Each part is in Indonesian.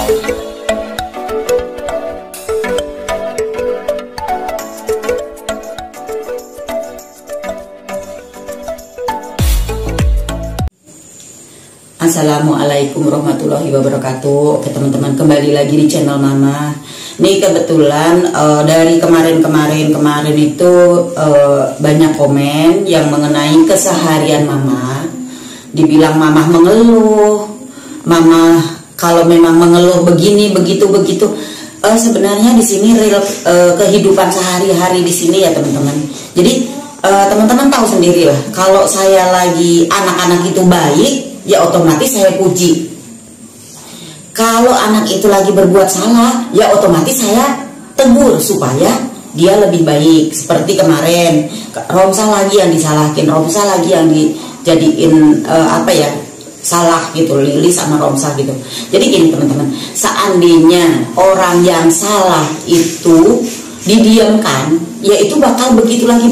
Assalamualaikum warahmatullahi wabarakatuh. Oke teman-teman, kembali lagi di channel Mama. Nih kebetulan dari kemarin itu banyak komen yang mengenai keseharian Mama. Dibilang Mama mengeluh, Mama kalau memang mengeluh begini begitu. Sebenarnya di sini real kehidupan sehari-hari di sini ya teman-teman. Jadi teman-teman tahu sendiri lah, kalau saya lagi anak-anak itu baik, ya otomatis saya puji. Kalau anak itu lagi berbuat salah, ya otomatis saya tegur supaya dia lebih baik. Seperti kemarin, Romsa lagi yang disalahkan, Romsa lagi yang dijadiin salah gitu, Lili sama Romsa gitu. Jadi gini teman-teman, seandainya orang yang salah itu didiamkan, ya itu bakal begitu lagi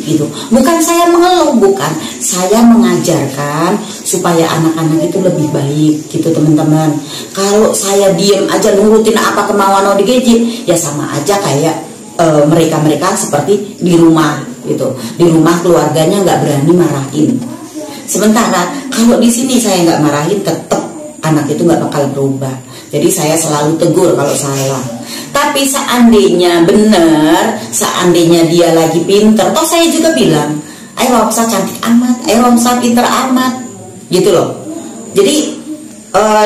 gitu. Bukan saya mengeluh, bukan, saya mengajarkan supaya anak-anak itu lebih baik gitu teman-teman. Kalau saya diam aja nurutin apa kemauan ODGJ, ya sama aja kayak mereka seperti di rumah gitu. Di rumah keluarganya nggak berani marahin. Sementara kalau di sini saya nggak marahin, tetap anak itu nggak bakal berubah. Jadi saya selalu tegur kalau salah. Tapi seandainya benar, seandainya dia lagi pinter, toh saya juga bilang, ayo Romsa cantik amat, ayo Romsa pinter amat, gitu loh. Jadi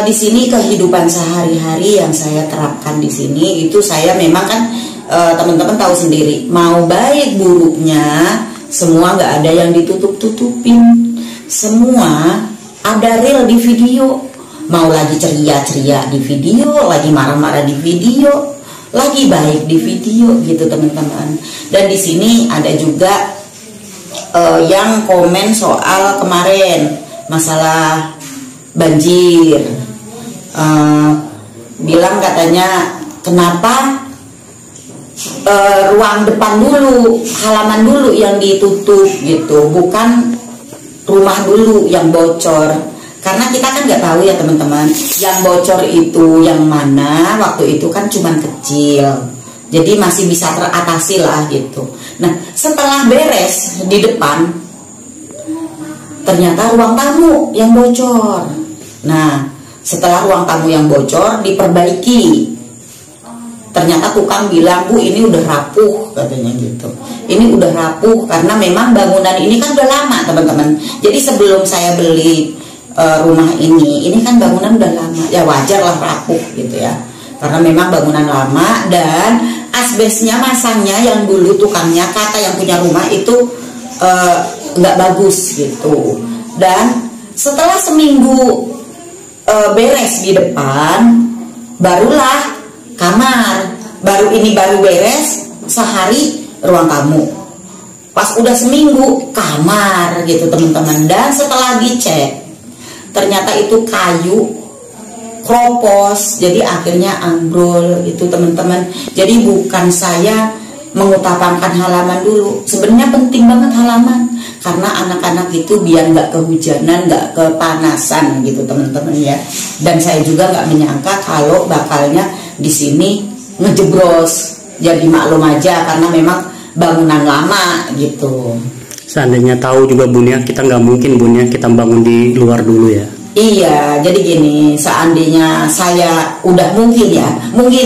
di sini kehidupan sehari-hari yang saya terapkan di sini itu saya memang kan teman-teman tahu sendiri, mau baik buruknya semua nggak ada yang ditutup-tutupin, semua ada real di video. Mau lagi ceria-ceria di video, lagi marah-marah di video, lagi baik di video gitu teman-teman. Dan di sini ada juga yang komen soal kemarin masalah banjir, bilang katanya kenapa ruang depan dulu, halaman dulu yang ditutup gitu, bukan rumah dulu yang bocor. Karena kita kan nggak tahu ya teman-teman, yang bocor itu yang mana, waktu itu kan cuman kecil, jadi masih bisa teratasi lah gitu. Nah setelah beres di depan, ternyata ruang tamu yang bocor. Nah setelah ruang tamu yang bocor diperbaiki, ternyata tukang bilang, Bu ini udah rapuh katanya gitu. Ini udah rapuh karena memang bangunan ini kan udah lama teman-teman. Jadi sebelum saya beli rumah ini kan bangunan udah lama, ya wajar lah rapuh gitu ya, karena memang bangunan lama. Dan asbesnya masangnya yang dulu tukangnya kata yang punya rumah itu nggak bagus gitu. Dan setelah seminggu beres di depan, barulah kamar, baru beres sehari ruang tamu, pas udah seminggu kamar gitu teman-teman. Dan setelah dicek ternyata itu kayu kropos, jadi akhirnya ambrol itu teman-teman. Jadi bukan saya mengutamakan halaman dulu, sebenarnya penting banget halaman, karena anak-anak itu biar nggak kehujanan, nggak kepanasan gitu teman-teman ya. Dan saya juga nggak menyangka kalau bakalnya di sini ngejebros, jadi maklum aja karena memang bangunan lama gitu. Seandainya tahu juga Bunia, kita nggak mungkin Bunia kita bangun di luar dulu ya. Iya, jadi gini, seandainya saya udah mungkin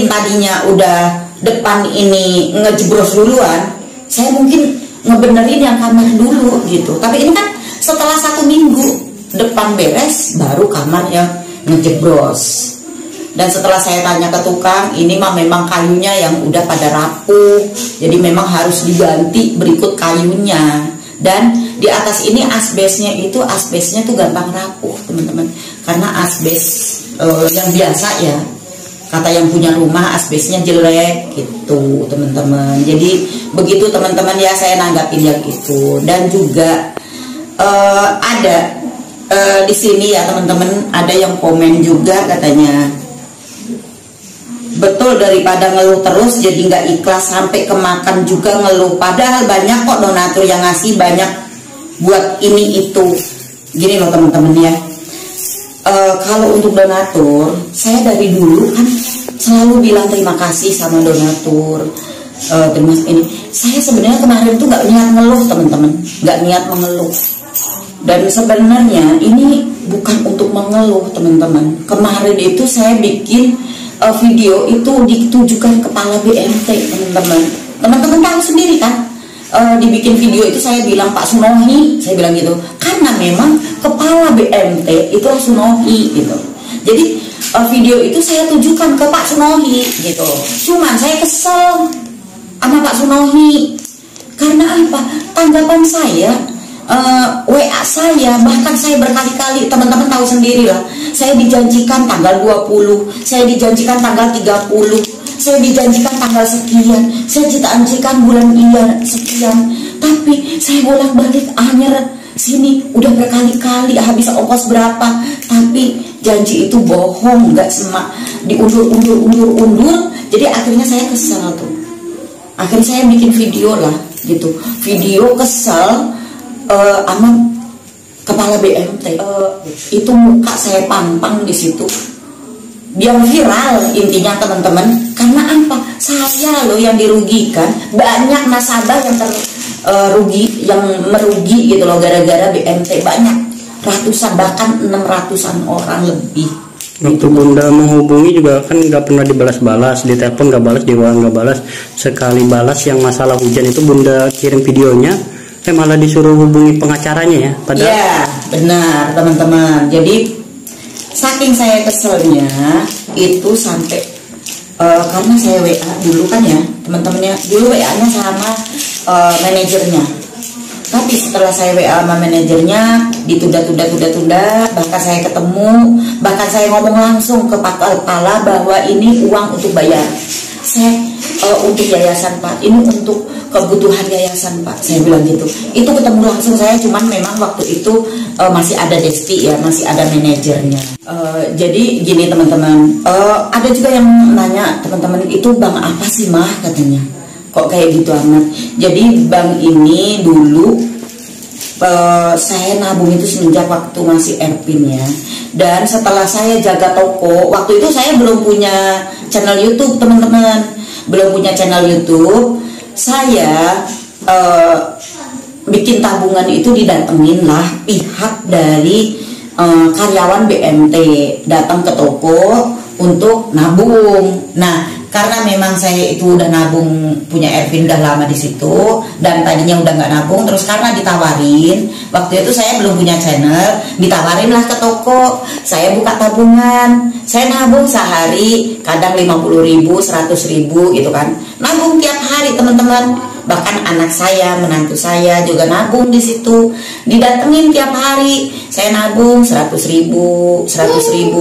tadinya udah depan ini ngejebros duluan, saya mungkin ngebenerin yang kamar dulu gitu. Tapi ini kan setelah 1 minggu depan beres, baru kamar yang ngejebros. Dan setelah saya tanya ke tukang, ini mah memang kayunya yang udah pada rapuh, jadi memang harus diganti berikut kayunya. Dan di atas ini asbesnya tuh gampang rapuh teman-teman, karena asbes yang biasa ya, kata yang punya rumah asbesnya jelek gitu teman-teman. Jadi begitu teman-teman ya, saya nanggapin yang itu. Dan juga ada di sini ya teman-teman, ada yang komen juga katanya, betul daripada ngeluh terus jadi nggak ikhlas, sampai kemakan juga ngeluh, padahal banyak kok donatur yang ngasih banyak buat ini itu. Gini loh teman-teman ya, kalau untuk donatur, saya dari dulu kan selalu bilang terima kasih sama donatur. Terus ini, saya sebenarnya kemarin tuh nggak niat ngeluh teman-teman, nggak niat mengeluh. Dan sebenarnya ini bukan untuk mengeluh teman-teman. Kemarin itu saya bikin video itu ditujukan kepala BMT teman-teman. Teman-teman tahu sendiri kan? Dibikin video itu saya bilang Pak Sunohi, saya bilang gitu, karena memang kepala BMT itulah Sunohi gitu. Jadi video itu saya tujukan ke Pak Sunohi gitu. Cuman saya kesel sama Pak Sunohi karena apa? Tanggapan saya, WA saya, bahkan saya berkali-kali, teman-teman tahu sendiri lah, saya dijanjikan tanggal 20, saya dijanjikan tanggal 30, saya dijanjikan tanggal sekian, saya dijanjikan bulan sekian, tapi saya bolak-balik anyer sini udah berkali-kali, habis ongkos berapa, tapi janji itu bohong, nggak semak, diundur, jadi akhirnya saya kesel tuh. Akhirnya saya bikin video lah gitu, video kesel sama kepala BMT. Itu muka saya pampang di situ biar viral intinya teman-teman. Karena apa? Saya loh yang dirugikan, banyak nasabah yang yang merugi gitu loh gara-gara BMT, banyak ratusan bahkan 600-an orang lebih. Waktu Bunda menghubungi juga kan nggak pernah dibalas-balas, di telepon nggak balas, di WA nggak balas. Sekali balas yang masalah hujan itu Bunda kirim videonya, malah disuruh hubungi pengacaranya ya. Padahal ya benar teman-teman. Jadi saking saya keselnya itu sampai karena saya WA dulu kan ya teman-temannya, dulu WA-nya sama manajernya. Tapi setelah saya WA sama manajernya ditunda, bahkan saya ketemu, bahkan saya ngomong langsung ke Pak Kepala bahwa ini uang untuk bayar. Saya untuk yayasan Pak, ini untuk kebutuhan yayasan Pak, saya bilang gitu. Itu ketemu langsung saya, cuman memang waktu itu masih ada Desti ya, masih ada manajernya. Jadi gini teman-teman, ada juga yang nanya teman-teman, itu bank apa sih Mah katanya? Kok kayak gitu amat. Jadi bank ini dulu saya nabung itu semenjak waktu masih Erpin ya. Dan setelah saya jaga toko, waktu itu saya belum punya channel YouTube teman-teman, belum punya channel YouTube. Saya bikin tabungan itu didatengin lah pihak dari karyawan BMT datang ke toko untuk nabung. Nah, karena memang saya itu udah nabung, punya Ervin udah lama di situ, dan tadinya udah nggak nabung, terus karena ditawarin, waktu itu saya belum punya channel, ditawarin lah ke toko, saya buka tabungan, saya nabung sehari, kadang 50.000, 100.000 gitu kan, nabung tiap hari teman-teman. Bahkan anak saya, menantu saya juga nabung di situ, didatengin tiap hari, saya nabung 100.000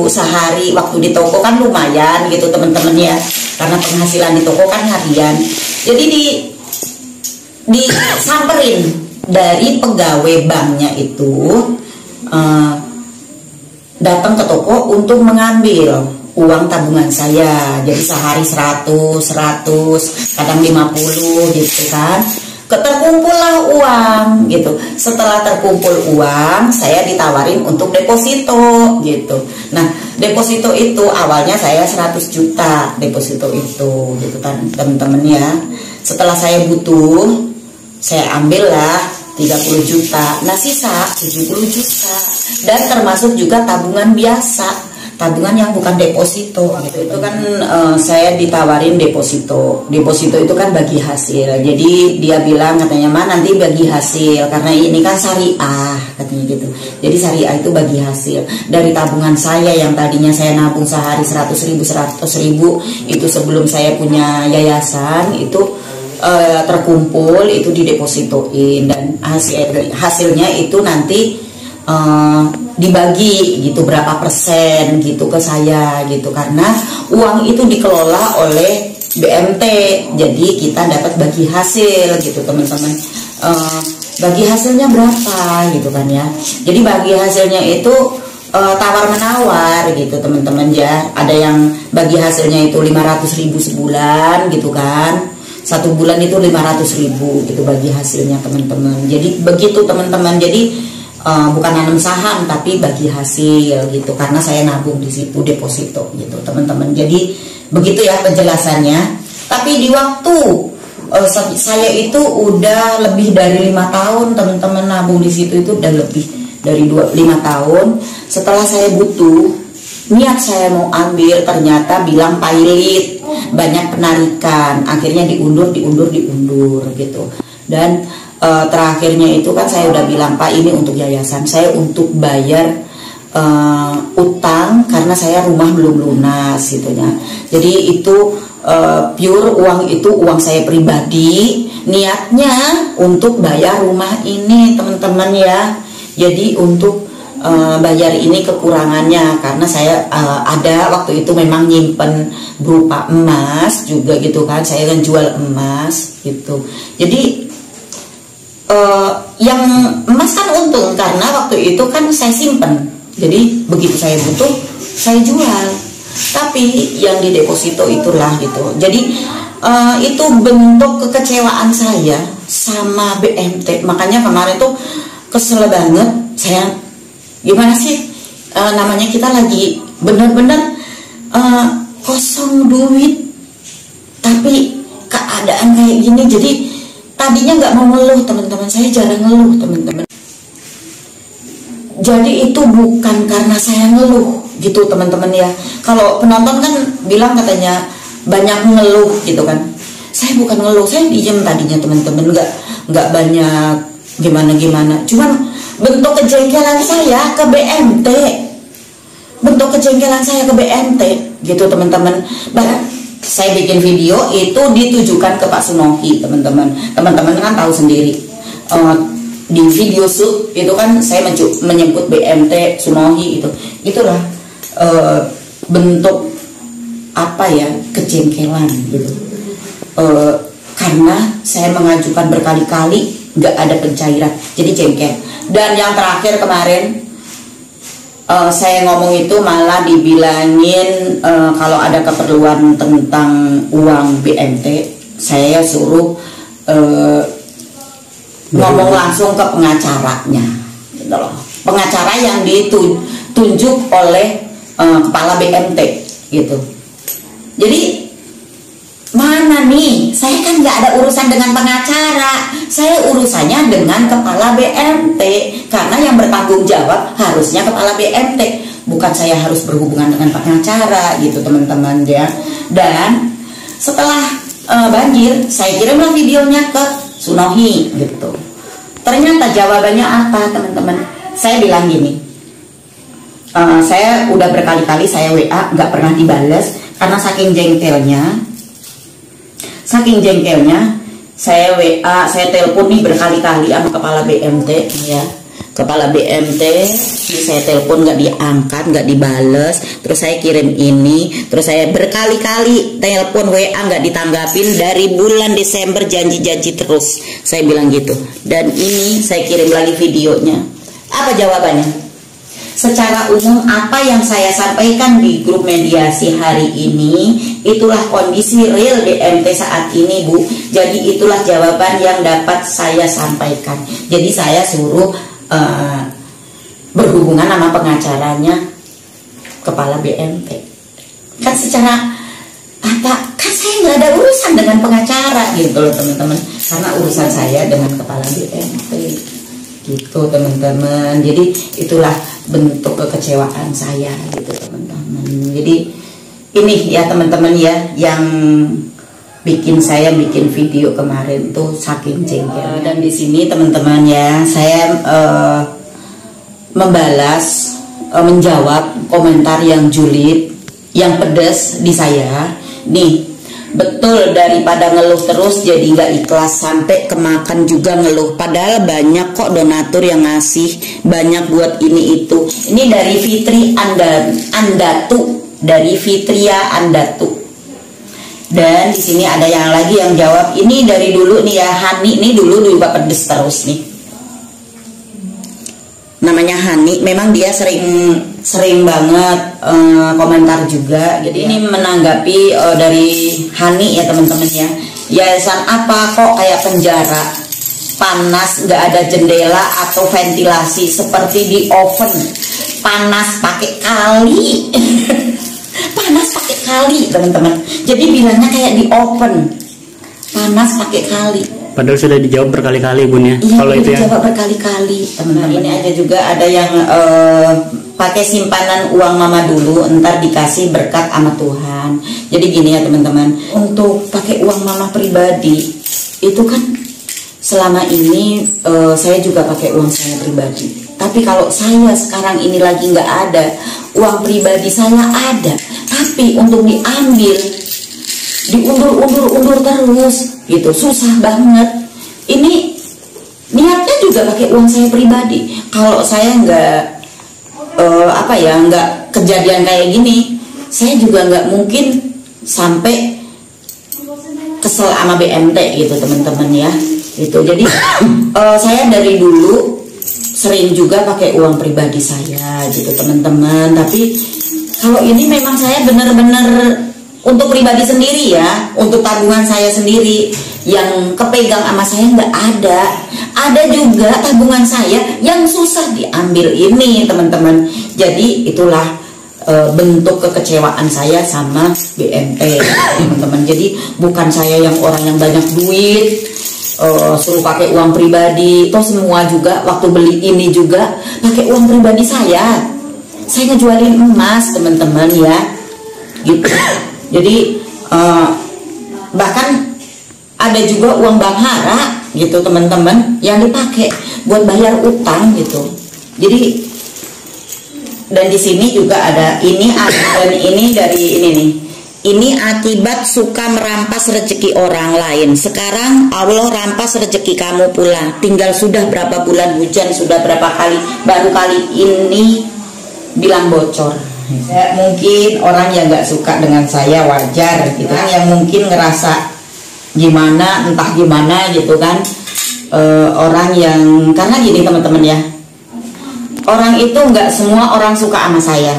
sehari. Waktu di toko kan lumayan gitu teman-teman ya, karena penghasilan di toko kan harian. Jadi disamperin dari pegawai banknya itu datang ke toko untuk mengambil uang tabungan saya. Jadi sehari 100, kadang 50 gitu kan. Terkumpullah uang gitu. Setelah terkumpul uang, saya ditawarin untuk deposito gitu. Nah, deposito itu awalnya saya 100 juta deposito itu gitu kan teman-teman ya. Setelah saya butuh, saya ambillah 30 juta. Nah, sisa 70 juta. Dan termasuk juga tabungan biasa, tabungan yang bukan deposito gitu. Itu kan saya ditawarin deposito itu kan bagi hasil. Jadi dia bilang katanya mah nanti bagi hasil karena ini kan syariah katanya gitu. Jadi syariah itu bagi hasil dari tabungan saya yang tadinya saya nabung sehari 100.000 itu sebelum saya punya yayasan itu terkumpul itu didepositoin, dan hasilnya itu nanti dibagi gitu berapa persen gitu ke saya gitu, karena uang itu dikelola oleh BMT, jadi kita dapat bagi hasil gitu teman-teman. Bagi hasilnya berapa gitu kan ya, jadi bagi hasilnya itu tawar menawar gitu teman-teman ya. Ada yang bagi hasilnya itu 500.000 sebulan gitu kan, 1 bulan itu 500.000 itu bagi hasilnya teman-teman. Jadi begitu teman-teman. Jadi bukan nanam saham tapi bagi hasil gitu, karena saya nabung di situ deposito gitu teman-teman. Jadi begitu ya penjelasannya. Tapi di waktu saya itu udah lebih dari 5 tahun teman-teman nabung di situ, itu udah lebih dari 5 tahun. Setelah saya butuh, niat saya mau ambil, ternyata bilang pailit, banyak penarikan, akhirnya diundur gitu. Dan terakhirnya itu kan saya udah bilang, Pak, ini untuk yayasan, saya untuk bayar utang karena saya rumah belum lunas gitu ya. Jadi itu pure uang, itu uang saya pribadi, niatnya untuk bayar rumah ini teman-teman ya. Jadi untuk bayar ini kekurangannya, karena saya ada waktu itu memang nyimpen berupa emas juga gitu kan, saya kan jual emas gitu. Jadi yang emas kan untung karena waktu itu kan saya simpen, jadi begitu saya butuh saya jual. Tapi yang di deposito itulah gitu. Jadi itu bentuk kekecewaan saya sama BMT. Makanya kemarin tuh kesel banget saya. Gimana sih namanya, kita lagi bener-bener kosong duit, tapi keadaan kayak gini. Jadi tadinya nggak mau ngeluh teman-teman, saya jarang ngeluh teman-teman. Jadi itu bukan karena saya ngeluh gitu teman-teman ya. Kalau penonton kan bilang katanya banyak ngeluh gitu kan. Saya bukan ngeluh, saya diem tadinya teman-teman, nggak banyak gimana-gimana. Cuman bentuk kejengkelan saya ke BMT, gitu teman-teman. Saya bikin video itu ditujukan ke Pak Sunohi teman-teman. Teman-teman kan tahu sendiri. Di video shoot itu kan saya menyebut BMT Sunohi itu. Itulah bentuk apa ya, kejengkelan gitu. Karena saya mengajukan berkali-kali nggak ada pencairan, jadi jengkel. Dan yang terakhir kemarin saya ngomong itu malah dibilangin kalau ada keperluan tentang uang BMT, saya suruh ngomong langsung ke pengacaranya gitu loh. Pengacara yang ditunjuk oleh kepala BMT gitu. Jadi mana nih, saya kan nggak ada urusan dengan pengacara, saya urusannya dengan kepala BMT, karena yang bertanggung jawab harusnya kepala BMT, bukan saya harus berhubungan dengan pengacara gitu teman-teman ya. Dan setelah banjir, saya kirimlah videonya ke Sunohi gitu. Ternyata jawabannya apa teman-teman? Saya bilang gini, saya udah berkali-kali saya WA nggak pernah dibales karena saking jengkelnya saya WA, saya telepon nih berkali-kali sama kepala BMT ya. Kepala BMT saya telepon nggak diangkat, nggak dibales. Terus saya kirim ini, terus saya berkali-kali telepon WA nggak ditanggapin dari bulan Desember, janji-janji terus. Saya bilang gitu. Dan ini saya kirim lagi videonya. Apa jawabannya? Secara umum apa yang saya sampaikan di grup mediasi hari ini, itulah kondisi real BMT saat ini Bu. Jadi itulah jawaban yang dapat saya sampaikan. Jadi saya suruh berhubungan sama pengacaranya kepala BMT. Kan secara apa, kan saya nggak ada urusan dengan pengacara gitu loh teman-teman, karena urusan saya dengan kepala BMT gitu teman-teman. Jadi itulah bentuk kekecewaan saya gitu teman-teman. Jadi ini ya teman-teman ya, yang bikin saya bikin video kemarin tuh saking jengkel. Dan di sini teman-teman ya, saya menjawab komentar yang julid, yang pedas di saya. Nih, betul, daripada ngeluh terus jadi nggak ikhlas, sampai kemakan juga ngeluh. Padahal banyak kok donatur yang ngasih, banyak buat ini itu. Ini dari Fitri Andatu, dari Fitria Andatu. Dan di sini ada yang lagi yang jawab. Ini dari dulu nih ya, Hani nih dulu juga pedes terus nih. Namanya Hani, memang dia sering banget komentar juga. Jadi ini menanggapi dari Hani ya teman-teman ya. Yayasan apa kok kayak penjara? panas, nggak ada jendela atau ventilasi seperti di oven, panas pakai kali. Panas pakai kali teman-teman, jadi bilangnya kayak di oven, panas pakai kali. Padahal sudah dijawab berkali-kali Bun ya. Iya, kalau itu dijawab berkali-kali teman-teman. Ini aja juga ada yang pakai simpanan uang mama dulu, ntar dikasih berkat sama Tuhan. Jadi gini ya teman-teman, untuk pakai uang mama pribadi itu kan selama ini saya juga pakai uang saya pribadi. Tapi kalau saya sekarang ini lagi nggak ada, uang pribadi saya ada, tapi untuk diambil diundur terus gitu, susah banget. Ini niatnya juga pakai uang saya pribadi. Kalau saya nggak nggak kejadian kayak gini, saya juga nggak mungkin sampai kesel sama BMT gitu teman-teman ya. Itu jadi saya dari dulu sering juga pakai uang pribadi saya gitu teman-teman. Tapi kalau ini memang saya benar-benar untuk pribadi sendiri ya, untuk tabungan saya sendiri yang kepegang sama saya nggak ada. Ada juga tabungan saya yang susah diambil ini teman-teman. Jadi itulah bentuk kekecewaan saya sama BMT teman-teman. Jadi bukan saya yang orang yang banyak duit suruh pakai uang pribadi. Toh semua juga waktu beli ini juga pakai uang pribadi saya ngejualin emas teman-teman ya gitu. Jadi bahkan ada juga uang Bang Hara gitu teman-teman yang dipakai buat bayar utang gitu. Jadi dan di sini juga ada ini, dan ini dari ini nih. Ini akibat suka merampas rezeki orang lain. Sekarang Allah rampas rezeki kamu pula. Tinggal sudah berapa bulan hujan, sudah berapa kali, baru kali ini bilang bocor. Mungkin orang yang nggak suka dengan saya wajar gitu kan, yang mungkin ngerasa gimana, entah gimana gitu kan. Orang yang, karena gini teman-teman ya, orang itu nggak semua orang suka sama saya.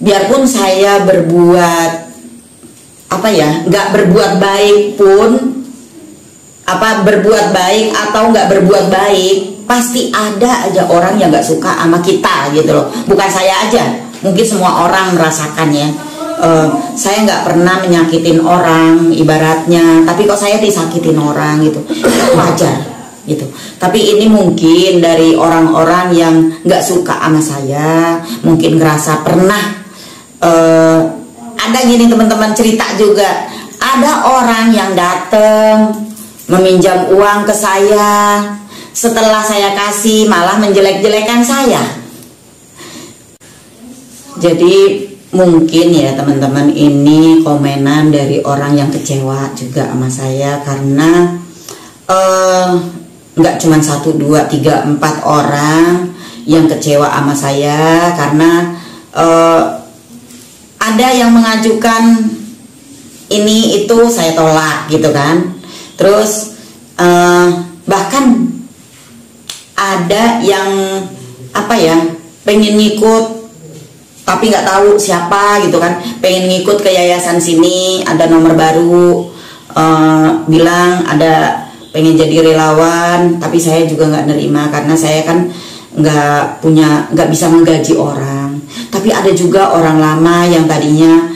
Biarpun saya berbuat nggak berbuat baik pun, berbuat baik atau nggak berbuat baik, pasti ada aja orang yang nggak suka sama kita gitu loh. Bukan saya aja, mungkin semua orang merasakan ya. Saya nggak pernah menyakitin orang ibaratnya, tapi kok saya disakitin orang gitu, wajar gitu. Tapi ini mungkin dari orang-orang yang nggak suka sama saya, mungkin ngerasa pernah. Ada gini teman-teman, cerita juga, ada orang yang datang meminjam uang ke saya, setelah saya kasih malah menjelek-jelekan saya. Jadi mungkin ya teman-teman, ini komenan dari orang yang kecewa juga sama saya, karena nggak cuma 1, 2, 3, 4 orang yang kecewa sama saya, karena ada yang mengajukan ini itu saya tolak gitu kan. Terus bahkan ada yang pengen ngikut tapi nggak tahu siapa gitu kan, pengen ngikut ke yayasan sini, ada nomor baru, bilang ada pengen jadi relawan, tapi saya juga nggak nerima karena saya kan nggak bisa menggaji orang. Tapi ada juga orang lama yang tadinya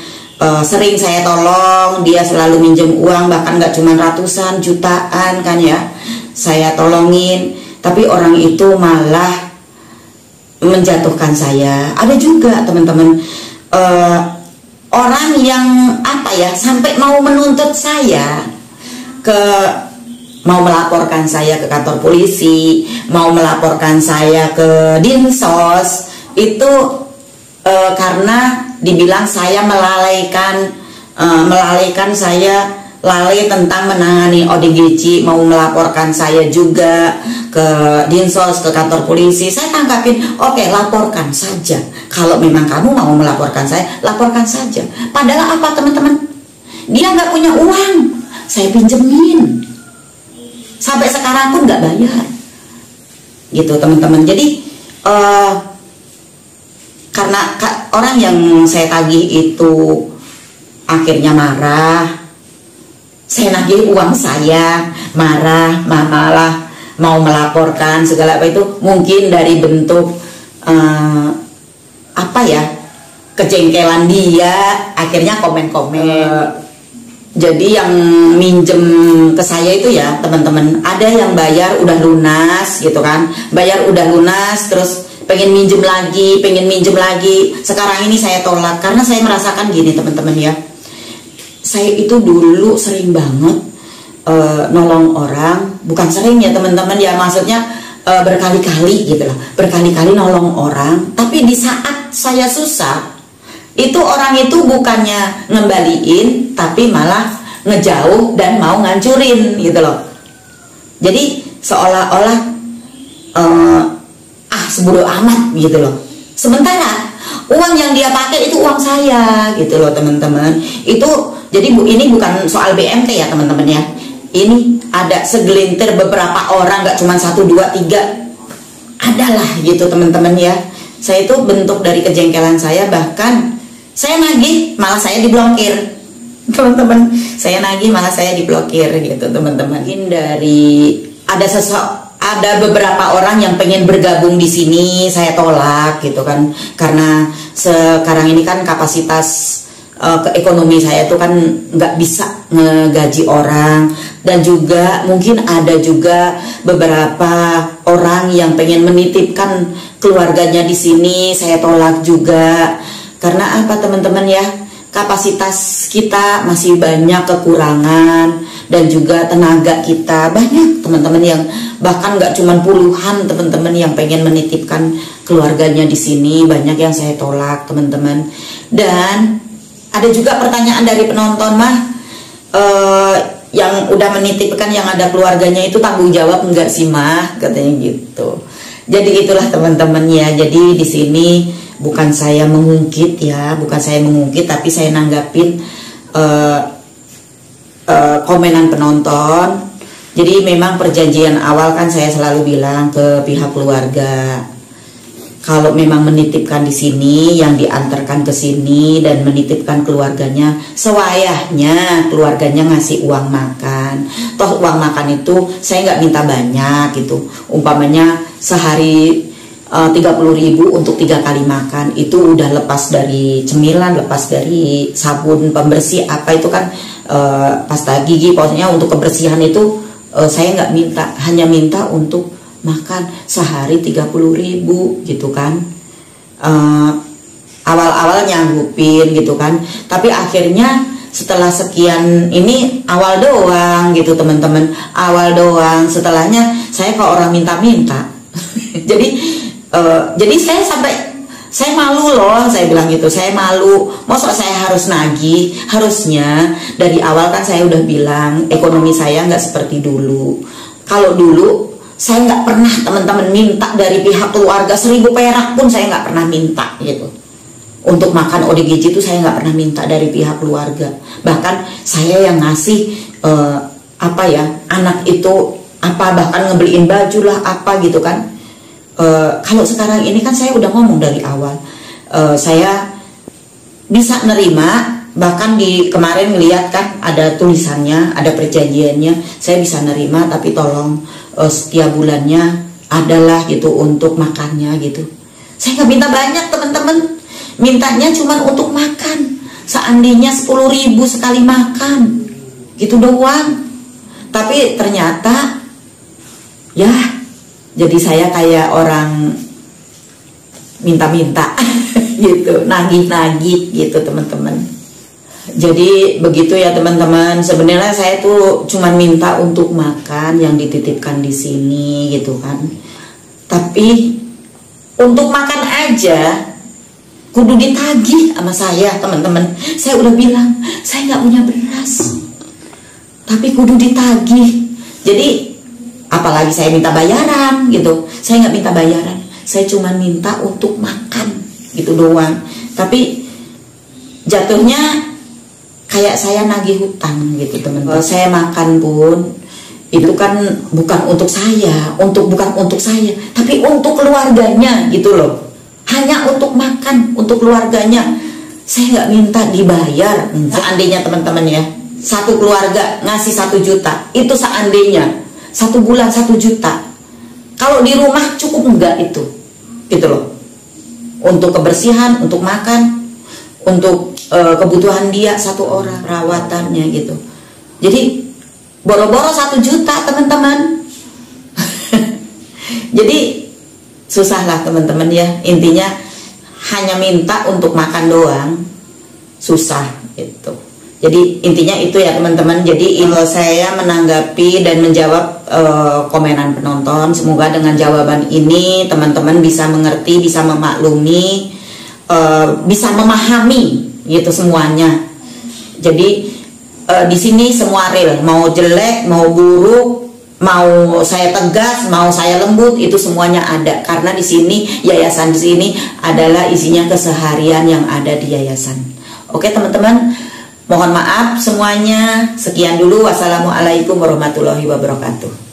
sering saya tolong, dia selalu minjem uang, bahkan nggak cuma ratusan, jutaan kan ya, saya tolongin, tapi orang itu malah menjatuhkan saya. Ada juga teman-teman orang yang sampai mau menuntut saya, mau melaporkan saya ke kantor polisi, mau melaporkan saya ke Dinsos, itu karena dibilang saya melalaikan saya lalai tentang menangani ODGJ, mau melaporkan saya juga ke Dinsos, ke kantor polisi. Saya tangkapin, oke, laporkan saja. Kalau memang kamu mau melaporkan saya, laporkan saja. Padahal apa teman-teman? Dia nggak punya uang, saya pinjemin. Sampai sekarang pun nggak bayar. Gitu teman-teman. Jadi karena orang yang saya tagih itu akhirnya marah, saya nagih uang saya, marah, malah mau melaporkan segala apa itu, mungkin dari bentuk apa ya, kejengkelan dia, akhirnya komen-komen. Jadi yang minjem ke saya itu ya teman-teman, ada yang bayar udah lunas gitu kan, bayar udah lunas terus pengen minjem lagi, sekarang ini saya tolak karena saya merasakan gini teman-teman ya, saya itu dulu sering banget nolong orang, bukan sering ya teman-teman ya, maksudnya berkali-kali gitu lah, berkali-kali nolong orang, tapi di saat saya susah itu orang itu bukannya ngembaliin tapi malah ngejauh dan mau ngancurin gitu loh. Jadi seolah-olah sebodoh amat gitu loh. Sementara uang yang dia pakai itu uang saya gitu loh teman-teman. Itu jadi ini bukan soal BMT ya teman-teman ya. Ini ada segelintir beberapa orang, gak cuma 1, 2, 3, adalah gitu teman-teman ya. Saya itu bentuk dari kejengkelan saya, bahkan saya nagih malah saya diblokir teman-teman, saya nagih malah saya diblokir gitu teman-teman. Ini dari ada beberapa orang yang pengen bergabung di sini, saya tolak gitu kan, karena sekarang ini kan kapasitas ekonomi saya itu kan nggak bisa ngegaji orang, dan juga mungkin ada juga beberapa orang yang pengen menitipkan keluarganya di sini, saya tolak juga. Karena apa teman-teman ya, kapasitas kita masih banyak kekurangan, dan juga tenaga kita banyak teman-teman yang bahkan nggak cuma puluhan teman-teman yang pengen menitipkan keluarganya di sini, banyak yang saya tolak teman-teman. Dan ada juga pertanyaan dari penonton, mah yang udah menitipkan yang ada keluarganya itu tanggung jawab enggak sih mah, katanya gitu. Jadi itulah teman-teman ya, jadi di sini bukan saya mengungkit ya, bukan saya mengungkit, tapi saya nanggapin komenan penonton. Jadi memang perjanjian awal kan saya selalu bilang ke pihak keluarga, kalau memang menitipkan di sini, yang diantarkan ke sini dan menitipkan keluarganya, sewayahnya keluarganya ngasih uang makan. Toh uang makan itu saya nggak minta banyak gitu, umpamanya sehari 30.000 untuk 3 kali makan, itu udah lepas dari cemilan, lepas dari sabun pembersih apa itu kan, pasta gigi, pokoknya untuk kebersihan itu saya nggak minta, hanya minta untuk makan sehari 30.000 gitu kan. Awal-awal nyanggupin gitu kan, tapi akhirnya setelah sekian ini awal doang gitu teman-teman, awal doang, setelahnya saya ke orang minta-minta. Jadi saya malu loh, saya bilang gitu, saya malu, masa saya harus nagih. Harusnya dari awal kan saya udah bilang ekonomi saya nggak seperti dulu. Kalau dulu saya nggak pernah teman-teman minta dari pihak keluarga 1.000 perak pun saya nggak pernah minta gitu. Untuk makan ODGJ itu saya nggak pernah minta dari pihak keluarga. Bahkan saya yang ngasih anak itu bahkan ngebeliin baju lah apa gitu kan. Kalau sekarang ini kan saya udah ngomong dari awal, saya bisa nerima, bahkan di kemarin ngeliat kan ada tulisannya, ada perjanjiannya, saya bisa nerima, tapi tolong setiap bulannya adalah gitu untuk makannya gitu. Saya nggak minta banyak teman-teman, mintanya cuma untuk makan, seandainya 10.000 sekali makan gitu doang. Tapi ternyata ya jadi saya kayak orang minta-minta gitu, nagih-nagih gitu teman-teman. Jadi begitu ya teman-teman. Sebenarnya saya tuh cuma minta untuk makan yang dititipkan di sini gitu kan. Tapi untuk makan aja kudu ditagih sama saya teman-teman. Saya udah bilang saya nggak punya beras, tapi kudu ditagih. Jadi apalagi saya minta bayaran gitu, saya nggak minta bayaran, saya cuma minta untuk makan gitu doang. Tapi jatuhnya kayak saya nagih hutang gitu teman-teman. Saya makan pun itu kan bukan untuk saya, bukan untuk saya, tapi untuk keluarganya gitu loh. Hanya untuk makan, untuk keluarganya. Saya nggak minta dibayar. Seandainya teman-teman ya, satu keluarga ngasih 1 juta, itu seandainya 1 bulan 1 juta, kalau di rumah cukup enggak itu, gitu loh, untuk kebersihan, untuk makan, untuk kebutuhan dia 1 orang, perawatannya gitu. Jadi boro-boro 1 juta teman-teman. Jadi susah lah teman-teman ya, intinya hanya minta untuk makan doang susah gitu. Jadi intinya itu ya teman-teman. Jadi saya menanggapi dan menjawab komenan penonton. Semoga dengan jawaban ini teman-teman bisa mengerti, bisa memaklumi, bisa memahami gitu semuanya. Jadi di sini semua real, mau jelek, mau buruk, mau saya tegas, mau saya lembut, itu semuanya ada. Karena di sini yayasan di sini adalah isinya keseharian yang ada di yayasan. Oke teman-teman, mohon maaf semuanya. Sekian dulu. Wassalamualaikum warahmatullahi wabarakatuh.